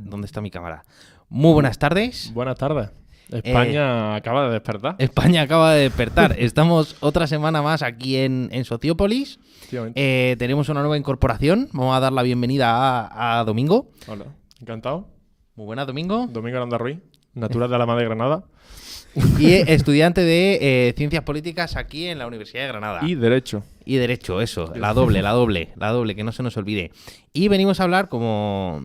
¿Dónde está mi cámara? Muy buenas tardes. Buenas tardes. España acaba de despertar. España acaba de despertar. Estamos otra semana más aquí en Sociópolis. Tenemos una nueva incorporación. Vamos a dar la bienvenida a Domingo. Hola, encantado. Muy buenas, Domingo. Domingo Aranda Ruiz, natural de Alhama de Granada. Y estudiante de Ciencias Políticas aquí en la Universidad de Granada. Y Derecho. Y Derecho, eso. La doble, que no se nos olvide. Y venimos a hablar, como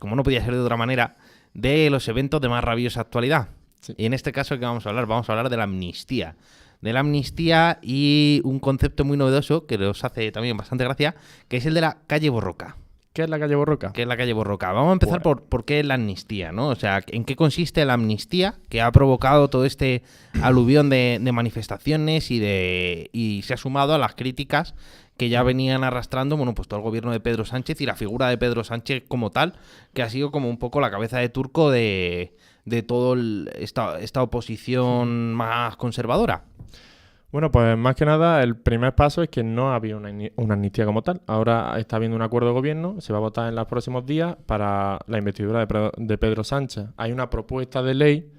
no podía ser de otra manera, de los eventos de más rabiosa actualidad. Sí. Y en este caso, ¿qué vamos a hablar? Vamos a hablar de la amnistía. De la amnistía y un concepto muy novedoso que nos hace también bastante gracia, que es el de la calle Borroca. ¿Qué es la calle Borroca? ¿Qué es la calle Borroca? Vamos a empezar por qué es la amnistía, ¿no? O sea, ¿en qué consiste la amnistía que ha provocado todo este aluvión de manifestaciones y se ha sumado a las críticas que ya venían arrastrando, bueno, pues todo el gobierno de Pedro Sánchez y la figura de Pedro Sánchez como tal, que ha sido como un poco la cabeza de turco de todo esta oposición más conservadora? Bueno, pues más que nada el primer paso es que no había una amnistía como tal. Ahora está habiendo un acuerdo de gobierno, se va a votar en los próximos días para la investidura de Pedro Sánchez. Hay una propuesta de ley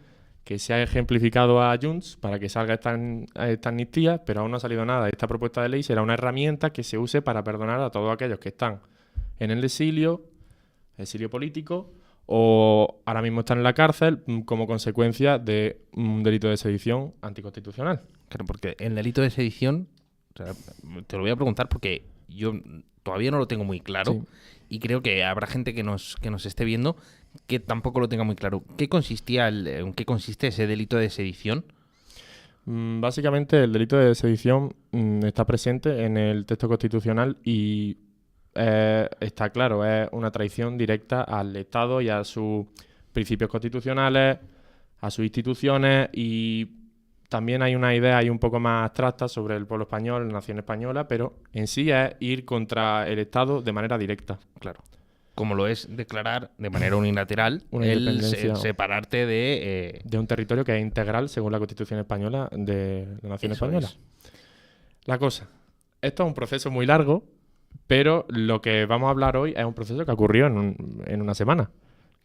que se ha ejemplificado a Junts para que salga esta amnistía, pero aún no ha salido nada. Esta propuesta de ley será una herramienta que se use para perdonar a todos aquellos que están en el exilio político, o ahora mismo están en la cárcel como consecuencia de un delito de sedición anticonstitucional. Claro, porque el delito de sedición, o sea, te lo voy a preguntar porque yo todavía no lo tengo muy claro, sí. Y creo que habrá gente que nos esté viendo que tampoco lo tenga muy claro. ¿En qué consiste ese delito de sedición? Básicamente el delito de sedición está presente en el texto constitucional y está claro, es una traición directa al Estado y a sus principios constitucionales, a sus instituciones, y también hay una idea ahí un poco más abstracta sobre el pueblo español, la nación española, pero en sí es ir contra el Estado de manera directa. Claro. Como lo es declarar de manera unilateral el separarte de un territorio que es integral según la Constitución española de la nación española. La cosa. Esto es un proceso muy largo, pero lo que vamos a hablar hoy es un proceso que ocurrió en una semana.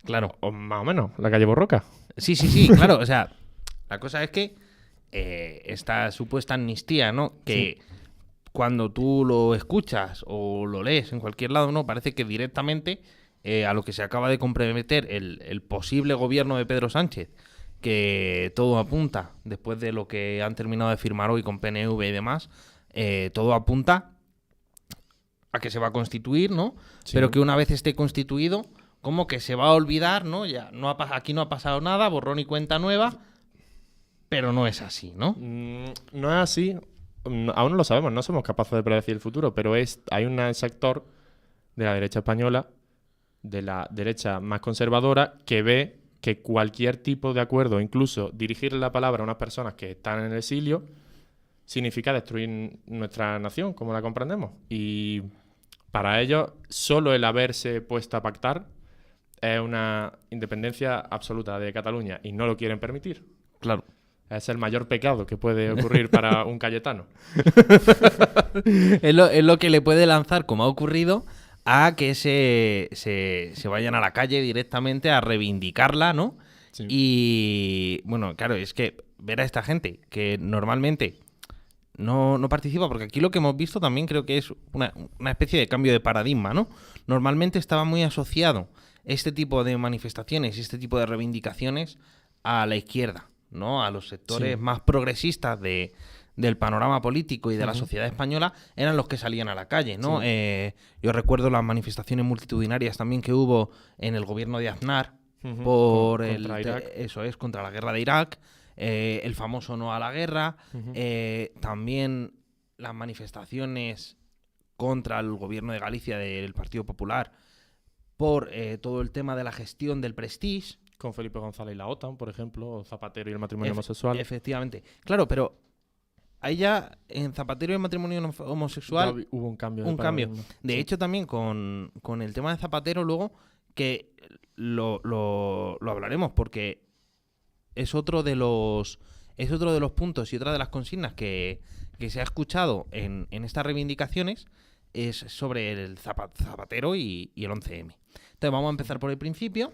Claro. O más o menos, la calle Borroca. Sí, claro. O sea, la cosa es que esta supuesta amnistía, ¿no? Que cuando tú lo escuchas o lo lees en cualquier lado, ¿no? Parece que directamente a lo que se acaba de comprometer el posible gobierno de Pedro Sánchez, que todo apunta, después de lo que han terminado de firmar hoy con PNV y demás, todo apunta a que se va a constituir, ¿no? Sí. Pero que una vez esté constituido, como que se va a olvidar, ¿no? Ya aquí no ha pasado nada, borrón y cuenta nueva, pero no es así, ¿no? No es así. Aún no lo sabemos, no somos capaces de predecir el futuro, pero hay un sector de la derecha española, de la derecha más conservadora, que ve que cualquier tipo de acuerdo, incluso dirigirle la palabra a unas personas que están en el exilio, significa destruir nuestra nación, como la comprendemos. Y para ellos, solo el haberse puesto a pactar es una independencia absoluta de Cataluña y no lo quieren permitir. Claro. Es el mayor pecado que puede ocurrir para un cayetano. Es lo que le puede lanzar, como ha ocurrido, a que se vayan a la calle directamente a reivindicarla, ¿no? Sí. Y, bueno, claro, es que ver a esta gente que normalmente no participa, porque aquí lo que hemos visto también creo que es una especie de cambio de paradigma, ¿no? Normalmente estaba muy asociado este tipo de manifestaciones, este tipo de reivindicaciones a la izquierda, ¿no? A los sectores más progresistas del panorama político y de la sociedad española eran los que salían a la calle, ¿no? Sí. Yo recuerdo las manifestaciones multitudinarias también que hubo en el gobierno de Aznar contra Irak. Eso es, contra la guerra de Irak, el famoso no a la guerra, también las manifestaciones contra el gobierno de Galicia del Partido Popular por todo el tema de la gestión del Prestige. Con Felipe González y la OTAN, por ejemplo, o Zapatero y el matrimonio homosexual. Efectivamente. Claro, pero ahí ya en Zapatero y el matrimonio homosexual ya hubo un cambio. De hecho, también con el tema de Zapatero luego, que lo hablaremos, porque es otro de los puntos y otra de las consignas que se ha escuchado en estas reivindicaciones es sobre el Zapatero y el 11M. Entonces vamos a empezar por el principio,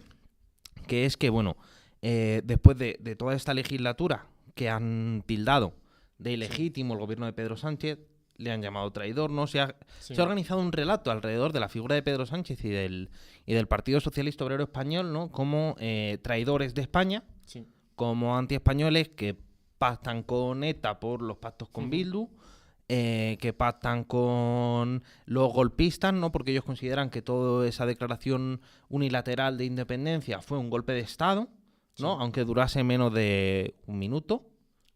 que es que, bueno, después de toda esta legislatura que han tildado de ilegítimo el gobierno de Pedro Sánchez, le han llamado traidor, ¿no? Se ha organizado un relato alrededor de la figura de Pedro Sánchez y del Partido Socialista Obrero Español, ¿no? Como traidores de España, como antiespañoles que pactan con ETA por los pactos con Bildu, que pactan con los golpistas, ¿no? Porque ellos consideran que toda esa declaración unilateral de independencia fue un golpe de Estado, ¿no? Aunque durase menos de un minuto,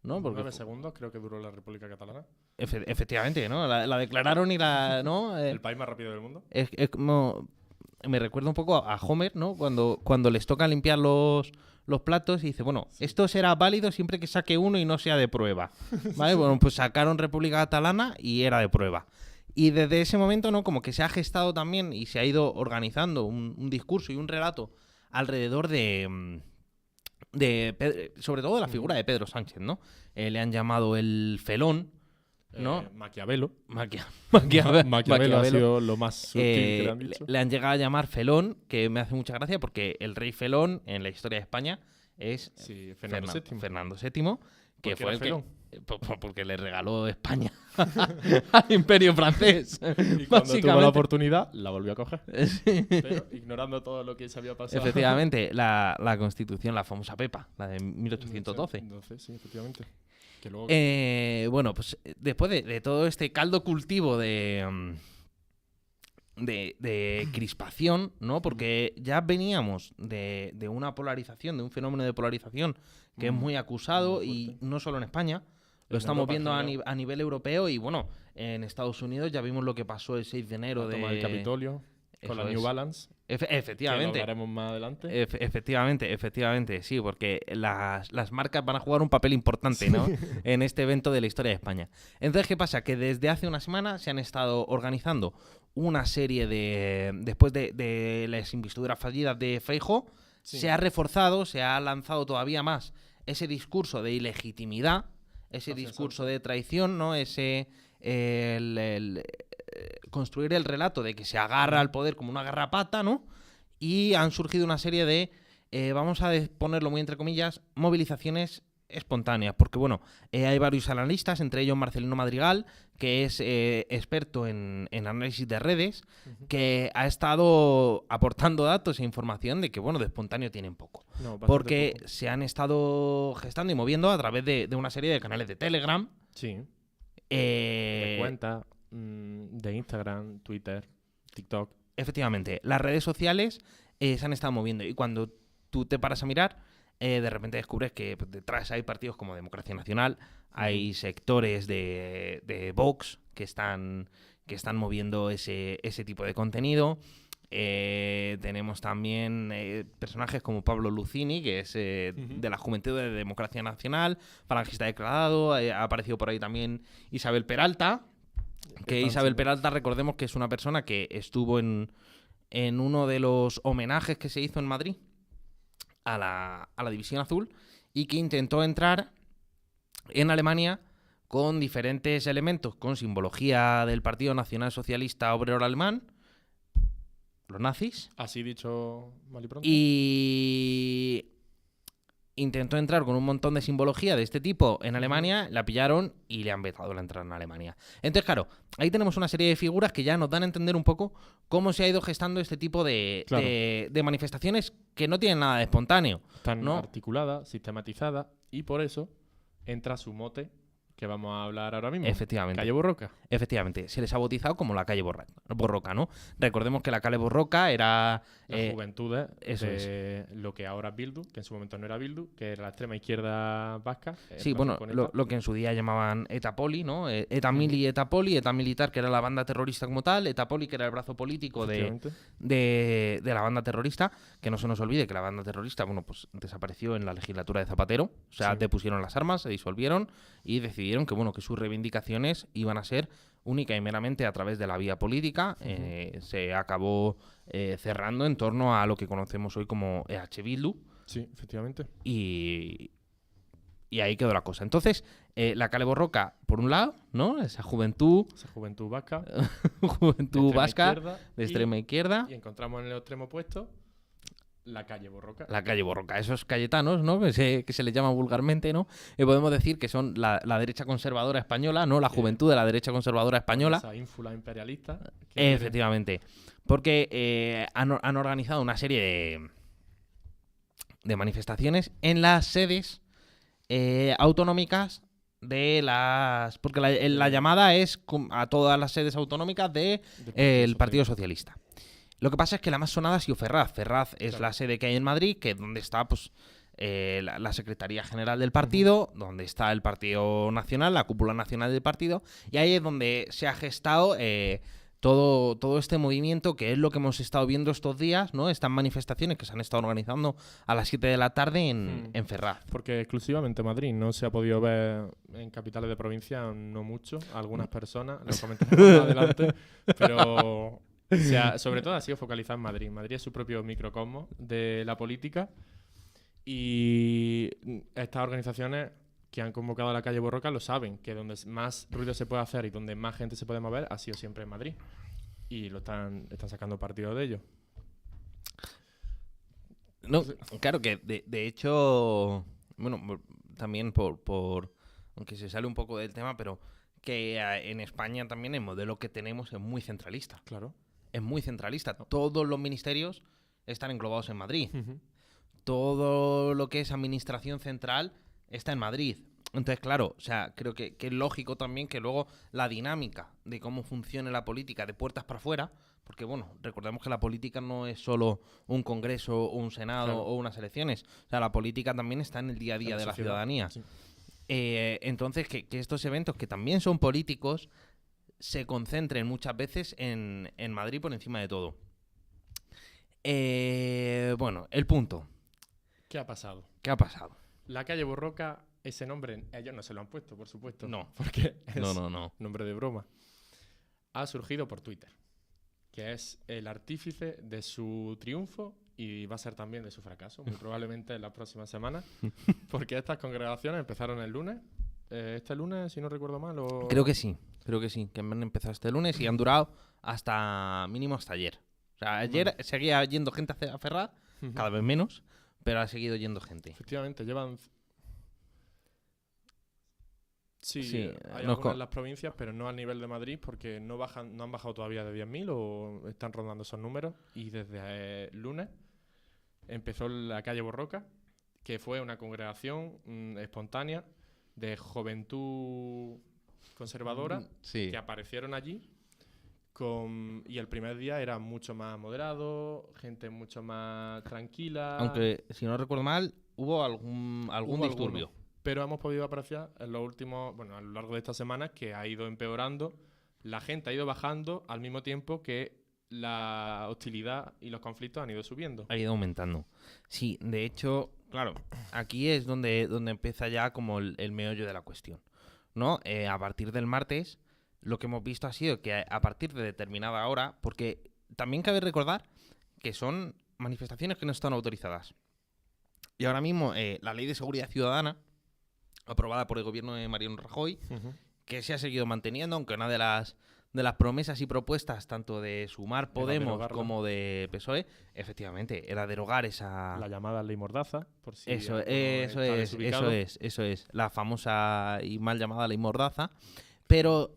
¿no? Porque 9 segundos creo que duró la República Catalana. Efectivamente, ¿no? La declararon y ¿no? El país más rápido del mundo. Es como... Me recuerda un poco a Homer, ¿no? Cuando les toca limpiar los platos y dice, bueno, esto será válido siempre que saque uno y no sea de prueba, ¿vale? Bueno, pues sacaron República Catalana y era de prueba. Y desde ese momento, ¿no? Como que se ha gestado también y se ha ido organizando un discurso y un relato alrededor sobre todo de la figura de Pedro Sánchez, ¿no? Le han llamado el felón, ¿no? Maquiavelo. Maquiavelo ha sido lo más sutil que le han dicho. Le han llegado a llamar felón, que me hace mucha gracia porque el rey felón en la historia de España es Fernando VII, que fue el felón. Porque le regaló España al Imperio francés. Y cuando tuvo la oportunidad, la volvió a coger. Pero ignorando todo lo que se había pasado. Efectivamente, la Constitución, la famosa Pepa, la de 1812. Sí, efectivamente. Que luego... bueno, pues después de todo este caldo cultivo de crispación, ¿no? Porque ya veníamos de una polarización, de un fenómeno de polarización que es muy acusado y no solo en España, lo estamos viendo a nivel europeo y bueno, en Estados Unidos ya vimos lo que pasó el 6 de enero la toma del Capitolio con la New Balance. Efectivamente. Que lo veremos más adelante. Efectivamente, sí, porque las marcas van a jugar un papel importante, ¿no? En este evento de la historia de España. Entonces, ¿qué pasa? Que desde hace una semana se han estado organizando una serie después de las investiduras fallidas de Feijóo, se ha reforzado, se ha lanzado todavía más ese discurso de ilegitimidad ese discurso de traición, ¿no? Construir el relato de que se agarra al poder como una garrapata, ¿no? Y han surgido una serie de, vamos a ponerlo muy entre comillas, movilizaciones espontáneas, porque bueno, hay varios analistas, entre ellos Marcelino Madrigal, que es experto en análisis de redes, que ha estado aportando datos e información de que, bueno, de espontáneo tienen poco. No, porque poco. se han estado gestando y moviendo a través de una serie de canales de Telegram. Sí. De cuentas, de Instagram, Twitter, TikTok. Efectivamente, las redes sociales se han estado moviendo y cuando tú te paras a mirar, de repente descubres que detrás hay partidos como Democracia Nacional, hay sectores de Vox que están moviendo ese tipo de contenido. Tenemos también personajes como Pablo Lucini, que es de la Juventud de Democracia Nacional, falangista declarado. Ha aparecido por ahí también Isabel Peralta, que Isabel Peralta, recordemos que es una persona que estuvo en uno de los homenajes que se hizo en Madrid a la División Azul y que intentó entrar en Alemania con diferentes elementos, con simbología del Partido Nacional Socialista Obrero Alemán, los nazis. Así dicho mal y pronto. Y intentó entrar con un montón de simbología de este tipo en Alemania, la pillaron y le han vetado la entrada en Alemania. Entonces, claro, ahí tenemos una serie de figuras que ya nos dan a entender un poco cómo se ha ido gestando este tipo de manifestaciones que no tienen nada de espontáneo. Están ¿no? articuladas, sistematizadas, y por eso entra su mote que vamos a hablar ahora mismo. Efectivamente. Calle Borroca. Efectivamente, se les ha bautizado como la calle Borroca, ¿no? Recordemos que la calle Borroca era... Las juventudes de lo que ahora es Bildu, que en su momento no era Bildu, que era la extrema izquierda vasca. Sí, bueno, lo que en su día llamaban Etapoli, ¿no? Etamili y Etapoli, Eta Militar, que era la banda terrorista como tal, Etapoli, que era el brazo político de la banda terrorista, que no se nos olvide que la banda terrorista, bueno, pues desapareció en la legislatura de Zapatero, o sea, depusieron las armas, se disolvieron y decidieron que, bueno, que sus reivindicaciones iban a ser única y meramente a través de la vía política. Se acabó cerrando en torno a lo que conocemos hoy como EH Bildu. Sí, efectivamente. Y ahí quedó la cosa. Entonces, la Kale Borroka, por un lado, ¿no? Esa juventud vasca. juventud vasca de extrema izquierda. Y encontramos en el extremo opuesto la calle Borroca. La calle Borroca. Esos cayetanos, ¿no? Que se les llama vulgarmente, ¿no? Podemos decir que son la derecha conservadora española, ¿no? La juventud de la derecha conservadora española. Esa ínfula imperialista. Efectivamente. Porque han organizado una serie de manifestaciones en las sedes autonómicas de las... Porque la llamada es a todas las sedes autonómicas del Partido Socialista. Lo que pasa es que la más sonada ha sido Ferraz. Ferraz es la sede que hay en Madrid, que es donde está pues la Secretaría General del partido, donde está el Partido Nacional, la cúpula nacional del partido, y ahí es donde se ha gestado todo este movimiento, que es lo que hemos estado viendo estos días, ¿no? Estas manifestaciones que se han estado organizando a las 7 de la tarde en Ferraz. Porque exclusivamente Madrid, no se ha podido ver en capitales de provincia, no mucho, algunas personas, lo comentaremos más adelante, pero... O sea, sobre todo ha sido focalizado en Madrid. Madrid es su propio microcosmos de la política y estas organizaciones que han convocado a la calle Borroca lo saben, que donde más ruido se puede hacer y donde más gente se puede mover ha sido siempre en Madrid. Y lo están sacando partido de ello. No, claro que de hecho, bueno, también por aunque se sale un poco del tema, pero que en España también el modelo que tenemos es muy centralista. Claro. Es muy centralista. Todos los ministerios están englobados en Madrid. Todo lo que es administración central está en Madrid. Entonces, claro, o sea, creo que es lógico también que luego la dinámica de cómo funcione la política de puertas para afuera, porque, bueno, recordemos que la política no es solo un congreso o un senado o unas elecciones. O sea, la política también está en el día a día de la ciudadanía. Sí. Entonces, que estos eventos, que también son políticos, se concentren muchas veces en Madrid por encima de todo. Bueno, el punto. ¿Qué ha pasado? La calle Borroca, ese nombre, ellos no se lo han puesto, por supuesto. No. Porque es no. nombre de broma. Ha surgido por Twitter, que es el artífice de su triunfo y va a ser también de su fracaso, muy probablemente en las próximas semanas, porque estas congregaciones empezaron el lunes, este lunes, si no recuerdo mal. Creo que sí, que han empezado este lunes y han durado mínimo hasta ayer. O sea, ayer seguía yendo gente a Ferraz, cada vez menos, pero ha seguido yendo gente. Efectivamente, llevan... Sí, hay nos algunas en las provincias, pero no al nivel de Madrid, porque no han bajado todavía de 10.000 o están rondando esos números. Y desde lunes empezó la calle Borroca, que fue una congregación espontánea de juventud conservadora que aparecieron allí. Y el primer día era mucho más moderado, gente mucho más tranquila. Aunque, si no recuerdo mal, hubo algún disturbio. Pero hemos podido apreciar en los últimos, a lo largo de esta semana, que ha ido empeorando. La gente ha ido bajando al mismo tiempo que la hostilidad y los conflictos han ido subiendo. Ha ido aumentando. Sí, de hecho, claro, aquí es donde empieza ya como el meollo de la cuestión, ¿no? A partir del martes, lo que hemos visto ha sido que a partir de determinada hora, porque también cabe recordar que son manifestaciones que no están autorizadas. Y ahora mismo la Ley de Seguridad Ciudadana, aprobada por el gobierno de Mariano Rajoy, que se ha seguido manteniendo, aunque una de las promesas y propuestas tanto de Sumar Podemos como de PSOE, efectivamente, era derogar esa... La llamada Ley Mordaza, por si eso es, la famosa y mal llamada Ley Mordaza, pero...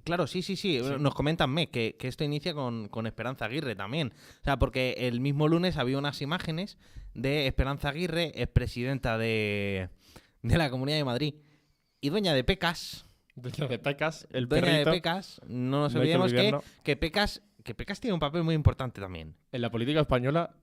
Claro, sí. Nos comentan que esto inicia con Esperanza Aguirre también. O sea, porque el mismo lunes había unas imágenes de Esperanza Aguirre, expresidenta de la Comunidad de Madrid y dueña de Pecas. Dueña de Pecas, el dueña perrito. de Pecas, no nos olvidemos que Pecas tiene un papel muy importante también. En la política española,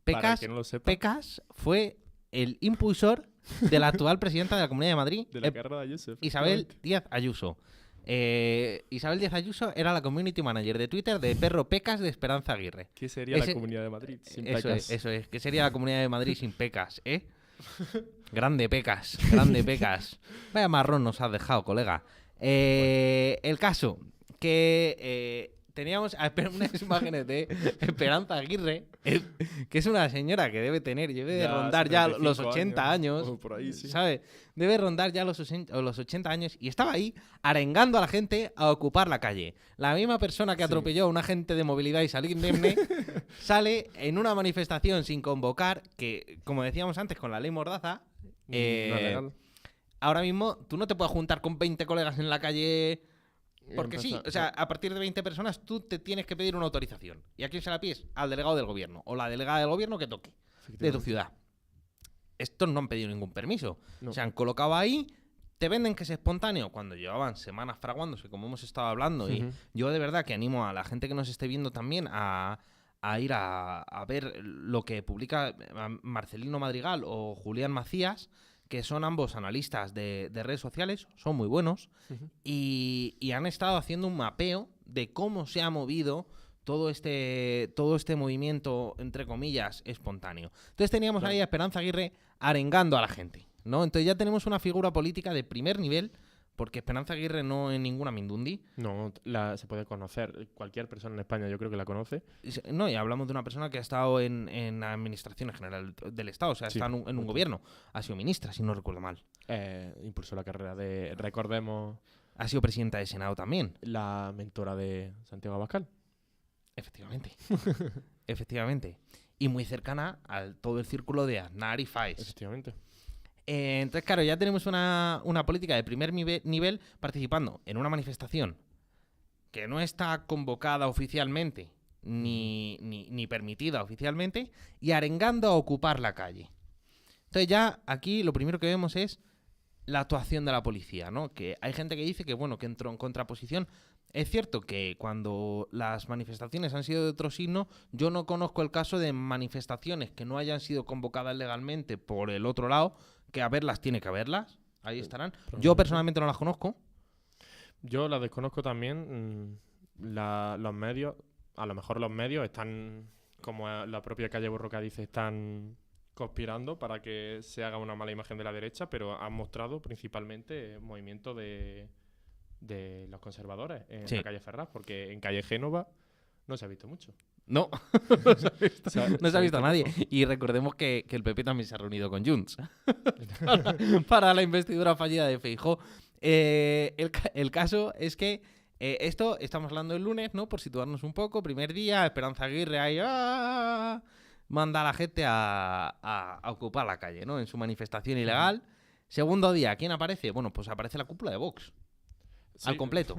para que no lo sepa, Pecas fue el impulsor de la actual presidenta de la Comunidad de Madrid, de la carrera de Ayuso, Isabel Díaz Ayuso. Isabel Díaz Ayuso era la community manager de Twitter de Perro Pecas de Esperanza Aguirre. ¿Qué sería la Comunidad de Madrid sin Pecas? Eso es. ¿Qué sería la Comunidad de Madrid sin Pecas, Grande Pecas. Vaya marrón nos has dejado, colega. El caso, que teníamos unas imágenes de Esperanza Aguirre, que es una señora que debe de rondar ya los 80 años, por ahí, sí. ¿sabes? Debe rondar ya los 80 años y estaba ahí arengando a la gente a ocupar la calle. La misma persona que atropelló a un agente de movilidad y salió indemne sale en una manifestación sin convocar, que, como decíamos antes, con la ley Mordaza, no es legal. Ahora mismo tú no te puedes juntar con 20 colegas en la calle... Porque sí, o sea, a partir de 20 personas tú te tienes que pedir una autorización. ¿Y a quién se la pides? Al delegado del gobierno o la delegada del gobierno que toque de tu ciudad. Estos no han pedido ningún permiso. No. Se han colocado ahí, te venden que es espontáneo cuando llevaban semanas fraguándose, como hemos estado hablando. Y yo de verdad que animo a la gente que nos esté viendo también a ir a ver lo que publica Marcelino Madrigal o Julián Macías, que son ambos analistas de redes sociales, son muy buenos, y han estado haciendo un mapeo de cómo se ha movido todo este movimiento, entre comillas, espontáneo. Entonces teníamos ahí a Esperanza Aguirre arengando a la gente, ¿no? Entonces ya tenemos una figura política de primer nivel, porque Esperanza Aguirre no es ninguna mindundi. No, se puede conocer. Cualquier persona en España yo creo que la conoce. No, y hablamos de una persona que ha estado en la Administración General del Estado, o sea, está en un gobierno. Ha sido ministra, si no recuerdo mal. Impulsó la carrera de, recordemos... Ha sido presidenta de Senado también. La mentora de Santiago Abascal. Efectivamente. Efectivamente. Y muy cercana a todo el círculo de Aznar y Faes. Efectivamente. Entonces, claro, ya tenemos una política de primer nivel participando en una manifestación que no está convocada oficialmente ni permitida oficialmente y arengando a ocupar la calle. Entonces ya aquí lo primero que vemos es la actuación de la policía, ¿no? Que hay gente que dice que, bueno, que entró en contraposición. Es cierto que cuando las manifestaciones han sido de otro signo, yo no conozco el caso de manifestaciones que no hayan sido convocadas legalmente por el otro lado, que a verlas tiene que haberlas, ahí estarán. Yo personalmente no las conozco. Yo las desconozco también. Los medios, a lo mejor los medios están, como la propia calle Borroca dice, están conspirando para que se haga una mala imagen de la derecha, pero han mostrado principalmente movimiento de los conservadores en la calle Ferraz, porque en calle Génova no se ha visto mucho. No, no se ha visto a nadie. Y recordemos que el PP también se ha reunido con Junts para la investidura fallida de Feijóo. El caso es que esto estamos hablando el lunes, ¿no? Por situarnos un poco. Primer día, Esperanza Aguirre ahí manda a la gente a ocupar la calle, ¿no? En su manifestación ilegal. Segundo día, ¿quién aparece? Bueno, pues aparece la cúpula de Vox. Sí. Al completo.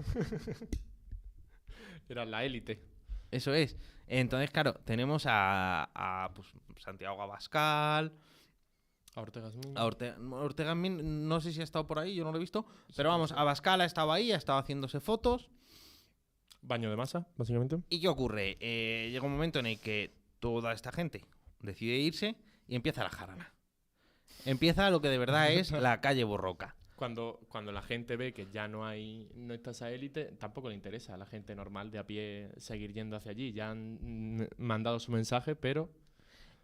Era la élite. Eso es. Entonces, claro, tenemos a pues, Santiago Abascal, a Ortega Smith. Ortega Smith, no sé si ha estado por ahí, yo no lo he visto. Sí, pero vamos, Abascal ha estado ahí, ha estado haciéndose fotos. Baño de masa, básicamente. ¿Y qué ocurre? Llega un momento en el que toda esta gente decide irse y empieza la jarana. Empieza lo que de verdad es la calle Borroca. Cuando la gente ve que ya no está esa élite, tampoco le interesa a la gente normal de a pie seguir yendo hacia allí. Ya han mandado su mensaje, pero...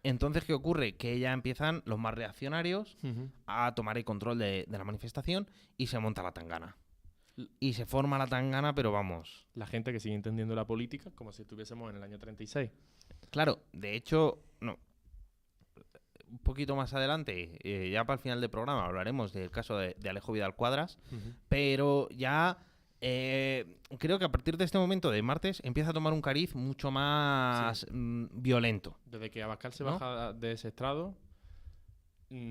Entonces, ¿qué ocurre? Que ya empiezan los más reaccionarios a tomar el control de la manifestación y se monta la tangana. Y se forma la tangana, pero vamos... La gente que sigue entendiendo la política como si estuviésemos en el año 36. Claro, de hecho, no... Un poquito más adelante, ya para el final del programa, hablaremos del caso de Alejo Vidal Cuadras, pero ya creo que a partir de este momento de martes empieza a tomar un cariz mucho más violento. Desde que Abascal se baja de ese estrado,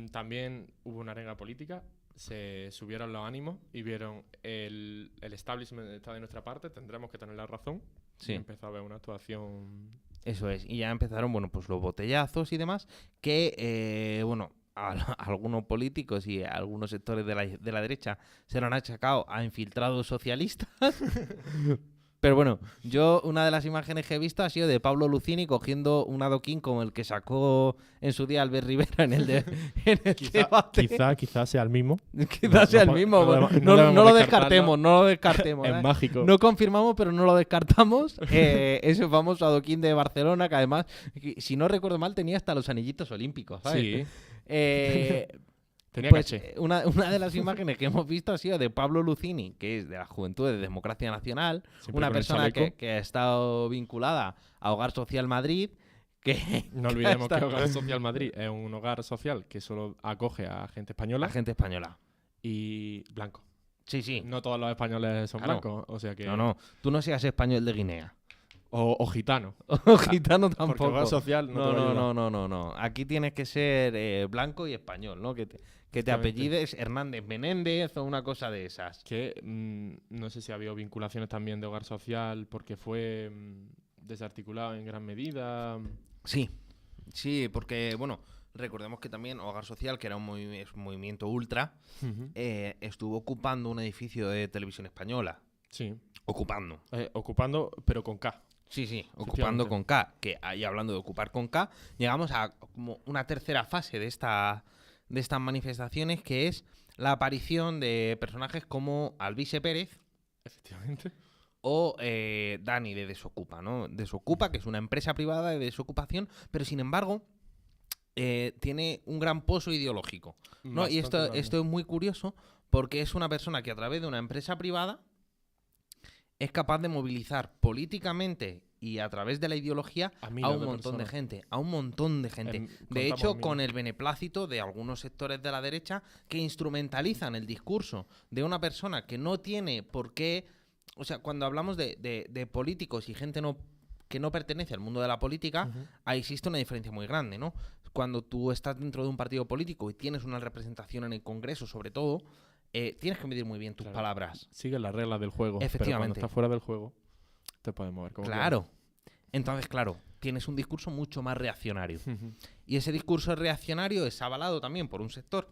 también hubo una arenga política, se subieron los ánimos y vieron el establishment está de nuestra parte, tendremos que tener la razón. Sí. Y empezó a haber una actuación... Eso es, y ya empezaron, bueno, pues los botellazos y demás, que, bueno, algunos políticos y algunos sectores de la derecha se lo han achacado a infiltrados socialistas. Pero bueno, yo una de las imágenes que he visto ha sido de Pablo Lucini cogiendo un adoquín como el que sacó en su día Albert Rivera en el debate. Quizá sea el mismo. Quizás sea el mismo. No lo descartemos, no lo descartemos. Es mágico. No confirmamos, pero no lo descartamos. Ese famoso adoquín de Barcelona, que además, si no recuerdo mal, tenía hasta los anillitos olímpicos, ¿sabes? Sí. Pues una de las imágenes que hemos visto ha sido de Pablo Lucini, que es de la Juventud de Democracia Nacional, siempre una persona que ha estado vinculada a Hogar Social Madrid. No olvidemos que Hogar Social Madrid es un hogar social que solo acoge a gente española. A gente española. Y blanco. Sí. No todos los españoles son blancos. O sea que... No. Tú no seas español de Guinea. O gitano. O gitano tampoco. Porque hogar social no. Aquí tienes que ser blanco y español, ¿no? Que te apellides Hernández Menéndez o una cosa de esas. Que no sé si ha habido vinculaciones también de hogar social porque fue desarticulado en gran medida. Sí, porque, bueno, recordemos que también Hogar Social, que era un movimiento ultra, estuvo ocupando un edificio de Televisión Española. Sí. Ocupando, pero con K. Sí, ocupando con K. Que ahí, hablando de ocupar con K, llegamos a como una tercera fase de estas manifestaciones, que es la aparición de personajes como Alvise Pérez. Efectivamente. O Dani de Desocupa, ¿no? Desocupa, que es una empresa privada de desocupación, pero sin embargo tiene un gran pozo ideológico, ¿no? Y esto es muy curioso porque es una persona que a través de una empresa privada es capaz de movilizar políticamente y a través de la ideología a un montón de gente. De hecho, con el beneplácito de algunos sectores de la derecha que instrumentalizan el discurso de una persona que no tiene por qué... O sea, cuando hablamos de políticos y gente que no pertenece al mundo de la política, ahí existe una diferencia muy grande, ¿no? Cuando tú estás dentro de un partido político y tienes una representación en el Congreso, sobre todo... tienes que medir muy bien tus palabras. Sigue las reglas del juego. Efectivamente. Pero cuando estás fuera del juego, te puedes mover como Claro. Quieras. Entonces, claro, tienes un discurso mucho más reaccionario. Y ese discurso reaccionario es avalado también por un sector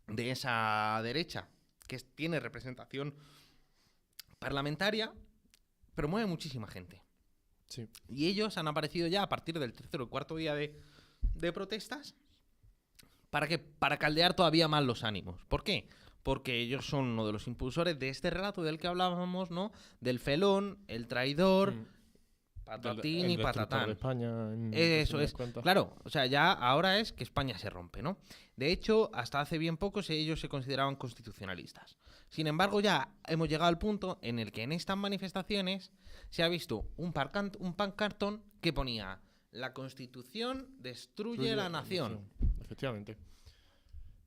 de esa derecha que tiene representación parlamentaria, pero mueve muchísima gente. Sí. Y ellos han aparecido ya a partir del tercer o cuarto día de protestas. Para caldear todavía más los ánimos. ¿Por qué? Porque ellos son uno de los impulsores de este relato del que hablábamos, ¿no? Del felón, el traidor, Patatín el y destructor patatán. de España, Eso es. Claro, o sea, ya ahora es que España se rompe, ¿no? De hecho, hasta hace bien poco ellos se consideraban constitucionalistas. Sin embargo, ya hemos llegado al punto en el que en estas manifestaciones se ha visto un pancartón que ponía: la Constitución destruye la nación. Efectivamente.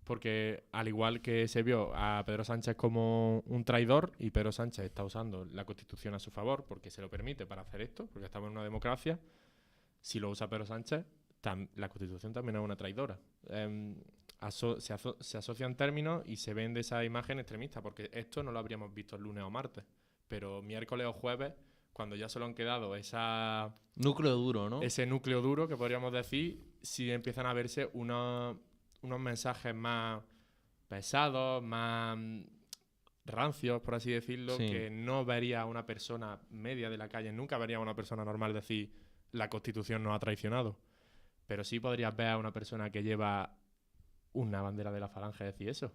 Porque al igual que se vio a Pedro Sánchez como un traidor, y Pedro Sánchez está usando la Constitución a su favor porque se lo permite para hacer esto, porque estamos en una democracia, si lo usa Pedro Sánchez, la Constitución también es una traidora. Se asocian términos y se vende esa imagen extremista, porque esto no lo habríamos visto el lunes o martes, pero miércoles o jueves, cuando ya solo han quedado núcleo duro, ¿no? Ese núcleo duro, que podríamos decir, si empiezan a verse unos mensajes más pesados, más rancios, por así decirlo, Sí. que no vería a una persona media de la calle, nunca vería a una persona normal decir la Constitución nos ha traicionado. Pero sí podrías ver a una persona que lleva una bandera de la Falange decir eso.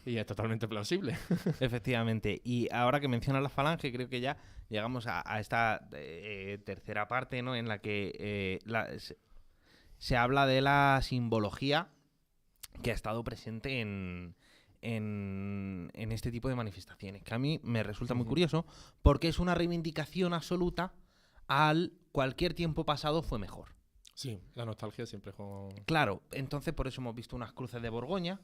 Y es totalmente plausible. Efectivamente. Y ahora que mencionas la Falange, creo que ya llegamos a esta tercera parte, ¿no? En la que se habla de la simbología que ha estado presente en este tipo de manifestaciones, que a mí me resulta muy curioso, porque es una reivindicación absoluta al cualquier tiempo pasado fue mejor. Sí, la nostalgia siempre juega... Claro, entonces por eso hemos visto unas cruces de Borgoña,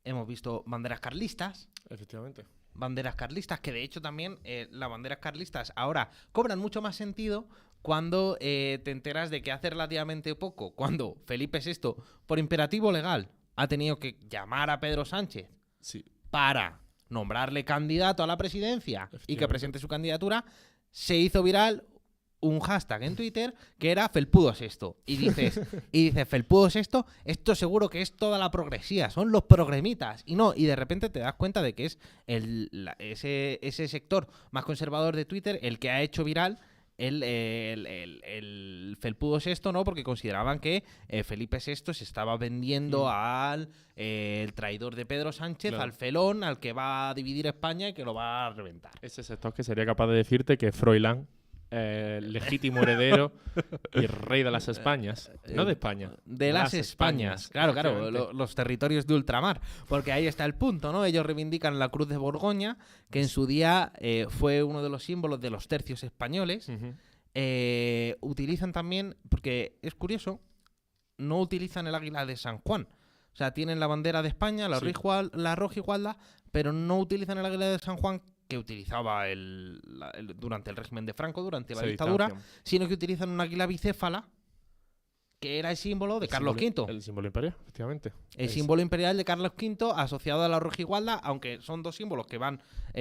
hemos visto banderas carlistas. Efectivamente. Banderas carlistas, que de hecho también las banderas carlistas ahora cobran mucho más sentido cuando te enteras de que hace relativamente poco, cuando Felipe VI, por imperativo legal, ha tenido que llamar a Pedro Sánchez para nombrarle candidato a la presidencia y que presente su candidatura, se hizo viral un hashtag en Twitter que era Felpudo Sexto. Y dices, Felpudo Sexto, esto seguro que es toda la progresía, son los progremitas. Y no, y de repente te das cuenta de que es ese sector más conservador de Twitter el que ha hecho viral el Felpudo Sexto, ¿no? Porque consideraban que Felipe VI se estaba vendiendo al el traidor de Pedro Sánchez, claro, al felón, al que va a dividir España y que lo va a reventar. Ese sector que sería capaz de decirte que Froilán, legítimo heredero y rey de las Españas. No de España. De las Españas. Claro, los territorios de ultramar. Porque ahí está el punto, ¿no? Ellos reivindican la Cruz de Borgoña, que en su día fue uno de los símbolos de los tercios españoles. Utilizan también, porque es curioso, no utilizan el águila de San Juan. O sea, tienen la bandera de España, la roja igualda, pero no utilizan el águila de San Juan, que utilizaba durante el régimen de Franco, durante la dictadura, sino que utilizan un águila bicéfala, que era el símbolo de Carlos V. El símbolo imperial, efectivamente. El símbolo imperial de Carlos V asociado a la rojigualda, aunque son dos símbolos que van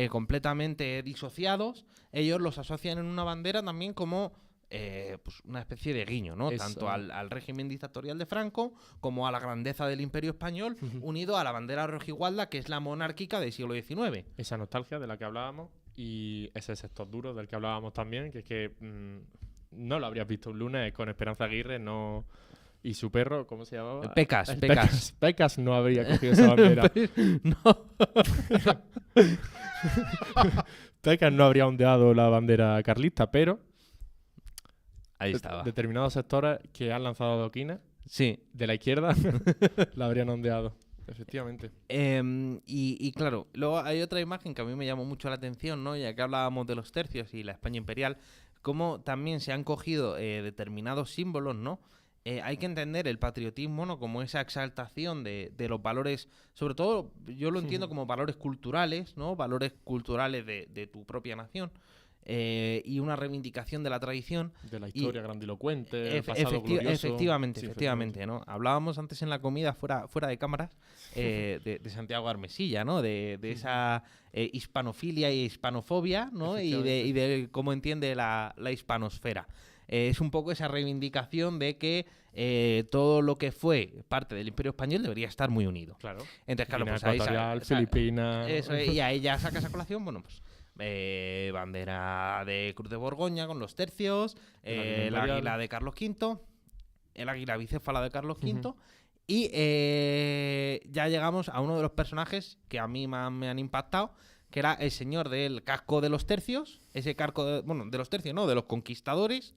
completamente disociados, ellos los asocian en una bandera también como pues una especie de guiño, ¿no? Tanto al régimen dictatorial de Franco como a la grandeza del Imperio Español, unido a la bandera rojigualda, que es la monárquica del siglo XIX. Esa nostalgia de la que hablábamos y ese sector duro del que hablábamos también, que es que no lo habrías visto un lunes con Esperanza Aguirre, no... Y su perro, ¿cómo se llamaba? Pecas. Pecas no habría cogido esa bandera. No. Pecas no habría ondeado la bandera carlista, pero... Ahí estaba. Determinados sectores que han lanzado adoquines de la izquierda la habrían ondeado. Efectivamente. Y claro, luego hay otra imagen que a mí me llamó mucho la atención, ¿no? Ya que hablábamos de los tercios y la España imperial, cómo también se han cogido determinados símbolos, ¿no? Hay que entender el patriotismo, ¿no? Como esa exaltación de los valores, sobre todo yo lo entiendo como valores culturales, ¿no? Valores culturales de tu propia nación. Y una reivindicación de la tradición. De la historia grandilocuente, el pasado glorioso. Efectivamente, ¿no? Hablábamos antes en la comida, fuera de cámaras, de Santiago Armesilla, ¿no? De esa hispanofilia y hispanofobia, ¿no? Y de cómo entiende la hispanosfera. Es un poco esa reivindicación de que todo lo que fue parte del Imperio Español debería estar muy unido. Claro. Entonces, claro, Guinea pues Ecuatorial, Filipinas... Eso, y ahí ya sacas a colación, bueno, pues... bandera de Cruz de Borgoña con los tercios, el águila de Carlos V, el águila bicéfala de Carlos V, y ya llegamos a uno de los personajes que a mí más me han impactado, que era el señor del casco de los tercios, ese casco, de los tercios no, de los conquistadores,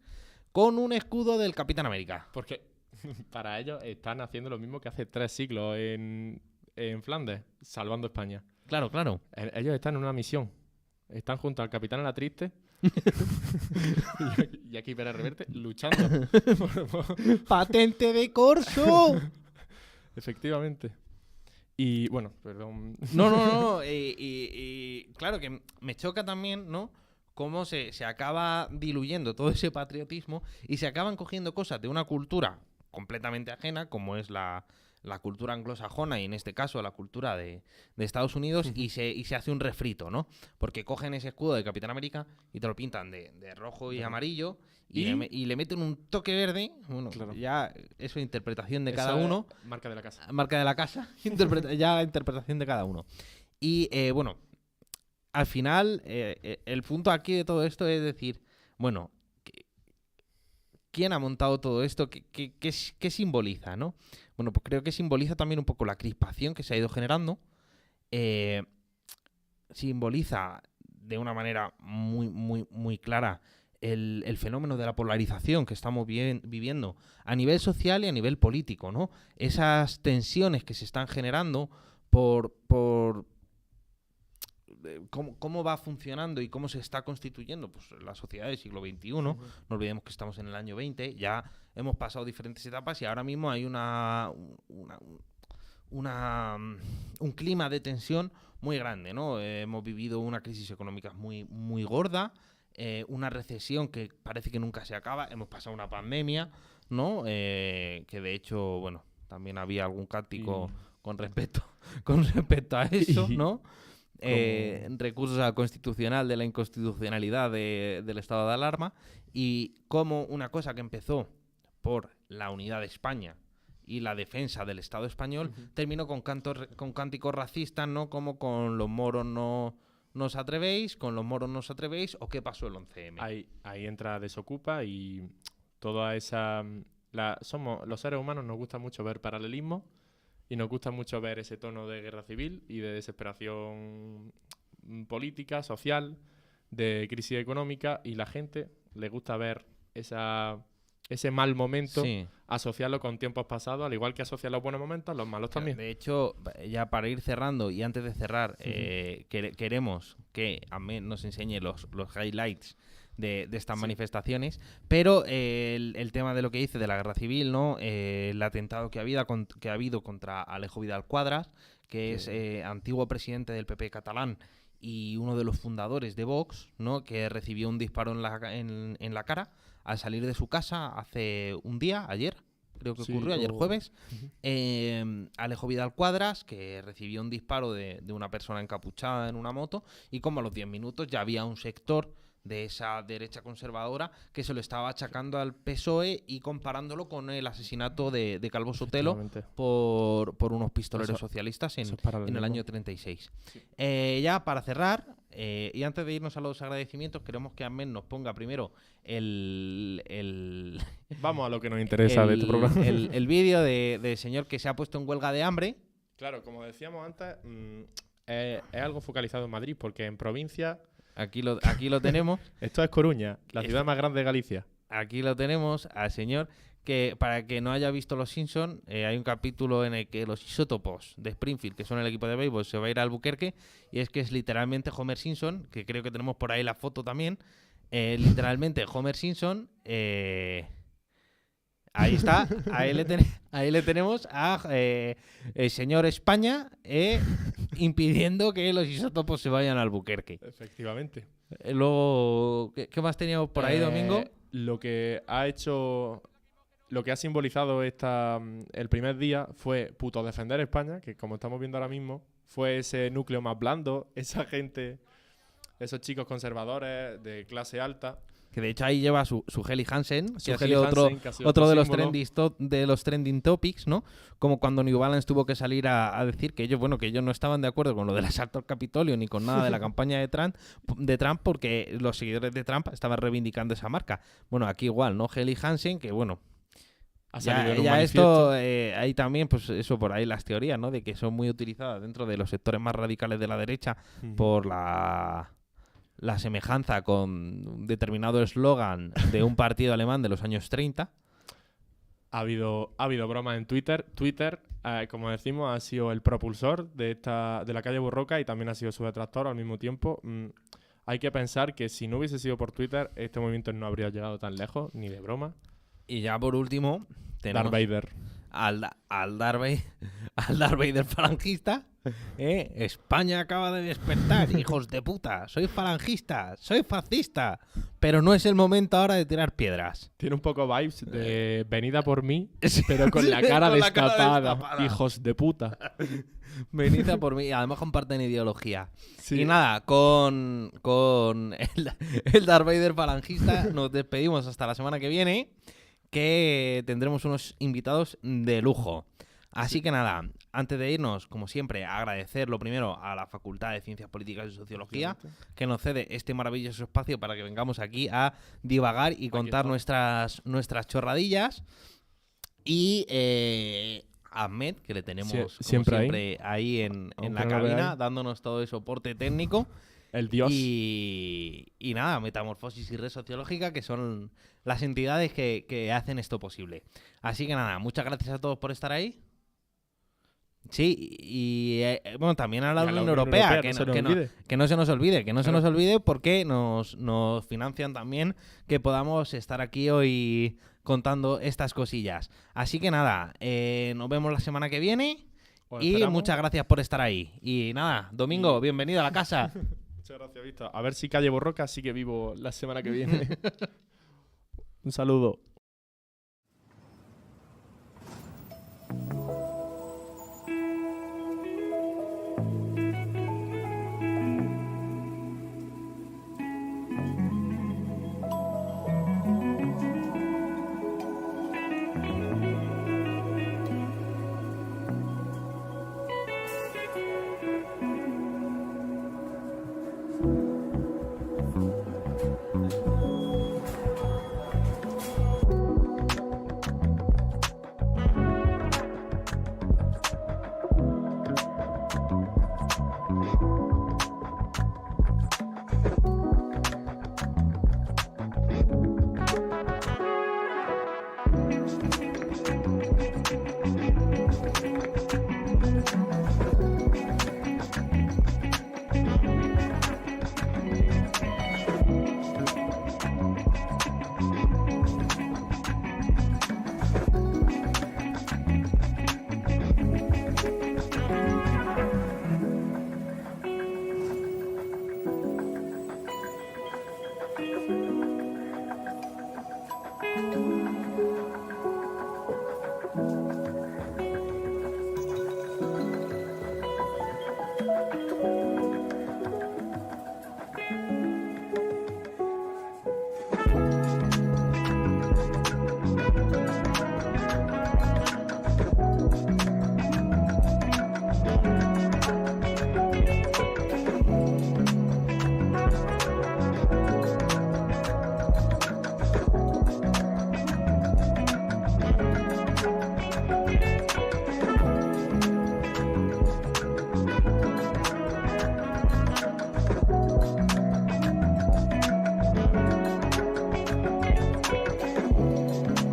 con un escudo del Capitán América. Porque para ellos están haciendo lo mismo que hace 3 siglos en Flandes, salvando España. Claro, claro. Ellos están en una misión. Están junto al Capitán a la Triste y aquí Pérez Reverte luchando. ¡Patente de corso! Efectivamente. Y bueno, perdón. No. Y claro que me choca también, ¿no? Cómo se acaba diluyendo todo ese patriotismo y se acaban cogiendo cosas de una cultura completamente ajena, como es la cultura anglosajona y en este caso la cultura de Estados Unidos, y se hace un refrito, ¿no? Porque cogen ese escudo de Capitán América y te lo pintan de rojo y amarillo y le meten un toque verde. Bueno, claro. Ya eso es interpretación de cada uno. Marca de la casa. Marca de la casa, ya interpretación de cada uno. Y bueno, al final el punto aquí de todo esto es decir, bueno, ¿quién ha montado todo esto? ¿Qué simboliza, no? Bueno, pues creo que simboliza también un poco la crispación que se ha ido generando. Simboliza de una manera muy clara el fenómeno de la polarización que estamos viviendo a nivel social y a nivel político, ¿no? Esas tensiones que se están generando por cómo va funcionando y cómo se está constituyendo pues la sociedad del siglo XXI. No olvidemos que estamos en el año 20, ya hemos pasado diferentes etapas y ahora mismo hay un clima de tensión muy grande, ¿no? Hemos vivido una crisis económica muy gorda, una recesión que parece que nunca se acaba, hemos pasado una pandemia, ¿no? Que de hecho, bueno, también había algún cántico con respecto a eso, ¿no? Recursos al constitucional de la inconstitucionalidad del estado de alarma, y como una cosa que empezó por la unidad de España y la defensa del Estado español terminó con cánticos racistas, ¿no? Como con los moros no os atrevéis, con los moros no os atrevéis, o qué pasó el 11M. Ahí entra Desocupa y toda esa... los seres humanos nos gusta mucho ver paralelismos. Y nos gusta mucho ver ese tono de guerra civil y de desesperación política, social, de crisis económica, y la gente le gusta ver ese mal momento, asociarlo con tiempos pasados, al igual que asociar los buenos momentos, los malos también. De hecho, ya para ir cerrando y antes de cerrar, queremos que a mí nos enseñe los highlights de estas manifestaciones, pero el tema de lo que dice de la guerra civil, ¿no? El atentado que ha habido contra Alejo Vidal Quadras, que es antiguo presidente del PP catalán y uno de los fundadores de Vox, ¿no? Que recibió un disparo en la cara al salir de su casa hace un día, ayer. Creo que ocurrió ayer jueves. Alejo Vidal Quadras, que recibió un disparo de una persona encapuchada en una moto, y como a los 10 minutos ya había un sector de esa derecha conservadora que se lo estaba achacando al PSOE y comparándolo con el asesinato de Calvo Sotelo por unos pistoleros socialistas en el año 36. Ya para cerrar, y antes de irnos a los agradecimientos, queremos que Ahmed nos ponga primero Vamos a lo que nos interesa de este programa. El vídeo del señor que se ha puesto en huelga de hambre. Claro, como decíamos antes, es algo focalizado en Madrid, porque en provincia... Aquí lo tenemos. Esto es Coruña, la ciudad más grande de Galicia. Aquí lo tenemos al señor que, para que no haya visto Los Simpsons, hay un capítulo en el que los isótopos de Springfield, que son el equipo de béisbol, se va a ir a Albuquerque, y es que es literalmente Homer Simpson, que creo que tenemos por ahí la foto también. Literalmente Homer Simpson... Ahí está, ahí le tenemos a el señor España impidiendo que los isótopos se vayan al Albuquerque. Efectivamente. Luego, ¿qué más teníamos por ahí, Domingo? Lo que ha simbolizado el primer día fue puto defender España, que como estamos viendo ahora mismo, fue ese núcleo más blando, esa gente, esos chicos conservadores de clase alta. Que de hecho ahí lleva su Helly Hansen, que ha sido otro de los trending topics, ¿no? Como cuando New Balance tuvo que salir a decir que ellos no estaban de acuerdo con lo del asalto al Capitolio ni con nada de la campaña de Trump porque los seguidores de Trump estaban reivindicando esa marca. Bueno, aquí igual, ¿no? Helly Hansen, que bueno, ha salido en un Ya manifiesto. esto, hay también, pues eso, por ahí las teorías, ¿no? De que son muy utilizadas dentro de los sectores más radicales de la derecha por la semejanza con un determinado eslogan de un partido alemán de los años 30. Ha habido bromas en Twitter. Twitter, como decimos, ha sido el propulsor de la calle Borroca y también ha sido su detractor al mismo tiempo. Hay que pensar que si no hubiese sido por Twitter, este movimiento no habría llegado tan lejos, ni de broma. Y ya por último, tenemos Darth Vader. al Darth Vader falangista. España acaba de despertar, hijos de puta. Soy falangista, soy fascista. Pero no es el momento ahora de tirar piedras. Tiene un poco vibes de venida por mí, pero con la cara con la cara destapada. destapada. Hijos de puta. Venid a por mí. Además comparten ideología. Sí. Y nada, con el Darth Vader falangista nos despedimos hasta la semana que viene, que tendremos unos invitados de lujo. Así que nada, antes de irnos, como siempre, agradecer lo primero a la Facultad de Ciencias Políticas y Sociología, que nos cede este maravilloso espacio para que vengamos aquí a divagar y contar nuestras chorradillas. Y Ahmed, que le tenemos como siempre ahí en la cabina, dándonos todo el soporte técnico. El dios. Y nada, Metamorfosis y Red Sociológica, que son las entidades que hacen esto posible. Así que nada, muchas gracias a todos por estar ahí. Sí, y bueno, también a la Unión Europea, que no se nos olvide, porque nos financian también que podamos estar aquí hoy contando estas cosillas. Así que nada, nos vemos la semana que viene y muchas gracias por estar ahí. Y nada, Domingo, bienvenido a la casa. Muchas gracias, Víctor. A ver si Calle Borroca sigue vivo la semana que viene. Un saludo.